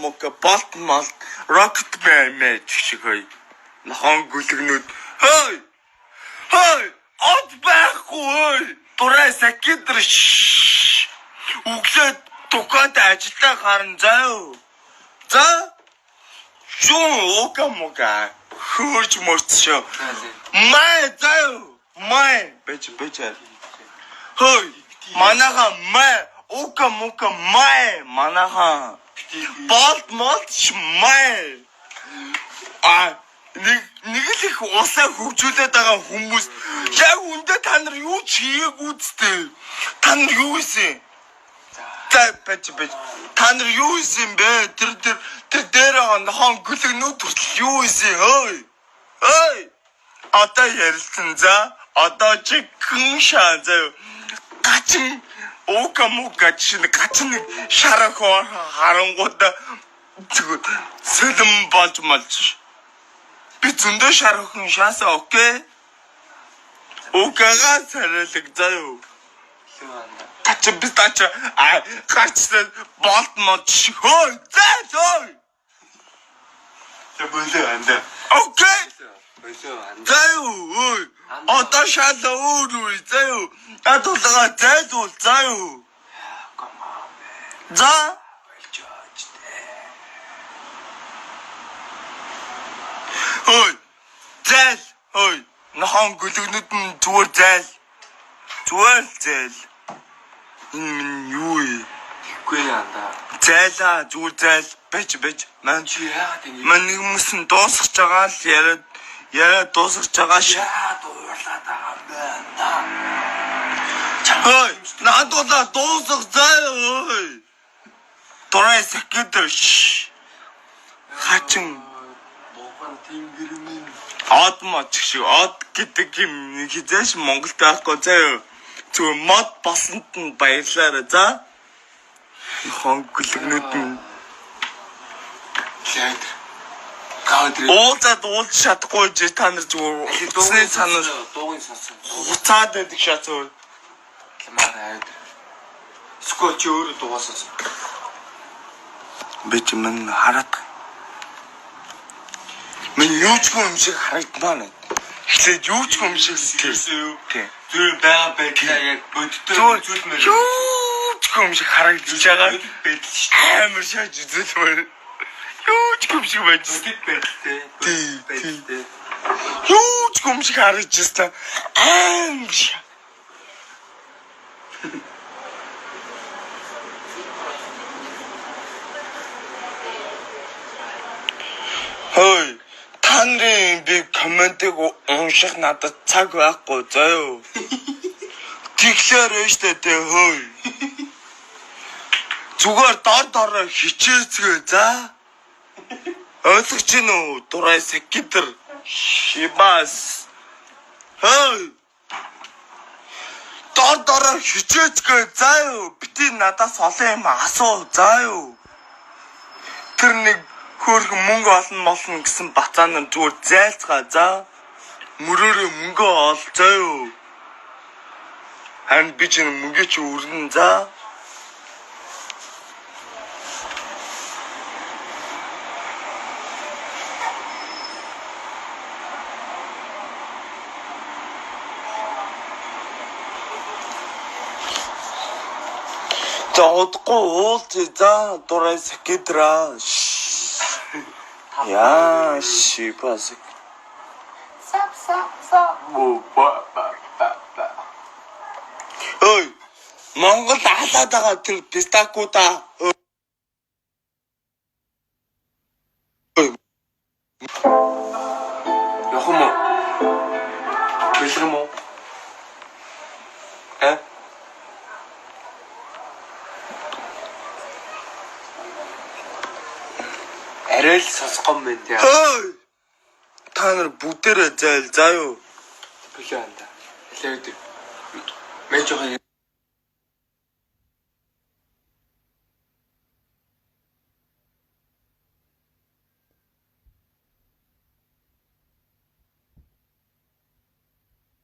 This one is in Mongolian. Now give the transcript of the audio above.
Мока болт мал рокет мэ шиг хой нахон гүлгнүүд хой од байхгүй дурай сакидр үглээд тукад ажилдаа гарна заа за шун мока хөрж мөрчөө май заа май бэж хой манаха май мока май манаха болт май нэг л их усаа хөгжүүлээд байгаа хүмүүс яг үндэ та нар юу ч хийгээгүй үстэй та нар юу хийсэн за бэж та нар юу хийсэн бэ тэр дээр хон гүлгнүүд хүртэл юу хийсэн хөөй одоо ярилцсан за одоо чи хүн шаа заа гачин мока чинь гачин шарах харангуудаа зүгээр сэлэм болж малч би зөндөө шарахын шаасаа окей окага саралэг заяа тач би тач гачсан болт мод хой зай Тэбэлээ окей заяа одоо шалаа өөр заяа адуулгаа зайдуул заяа за Ой, нахон гүлгнүүд нь зүгээр зайл. Энэ юу ихгүй яанда. Зайлаа, зүгээр зайл, бэж. Ман чи яагаад ингэ? Ман нэг хүмүүс нь дуусгаж байгаа л яриад дуусгаж байгаа ш. Яа дуурлаад байгаа юм бэ? Ой, надад дуусгах заяа ой. Дурай сакидр ш. Хачин Од мод шиг од гэдэг юм хизээш Монголд байхгүй заяа зүгээр мод басанд нь баярлаарай за хонглогнууд нь уулзаад чадахгүй ч та нар зүгээр дуугийн санаа дуугийн сонсон хуцаад байдаг шатаа лимаа скоч өөр дууссан би ч мэн хараад Мен юу ч юм шиг харагдмаа. Эхлээд юу ч юм шиг сэтгэлсэн. Зүр байгаа байдлаа яг боддоо зүйл мөр. Юу ч юм шиг харагдаж байгаа. Амар шааж үзэлмээр. Юу ч юм шиг байж байдaltaй. Юу ч юм шиг харагдаж байна. Амар шаа. Хөөе Танрын би комментиг унших надад цаг байхгүй заяа. Тэглэр өштэй тэ хөөй. Зүгээр дор хичээцгээ за. Ойлгож гин үү дурай сакидр шибас. Хөөй. Дор хичээцгээ заяа. Бити надаас олон юм асуу заяа. Тэр нэг хөрх мөнгө олно гэсэн бацаан нь зүгээр зайлцгаа за мөрөөрөө мөнгө ол заяа харин би ч мөнгө чи өргөн за Заодгүй уулз за дурай сакидра Я шипас. Ой, Монгол халаад байгаа тэр пистакуда. Яхам уу? Бэлгэм үү? Арай л сонсгон мэд яа. Та нар бүгдээрээ зайл заа юу. Билээ анда. Хэлээд. Мэж жоохон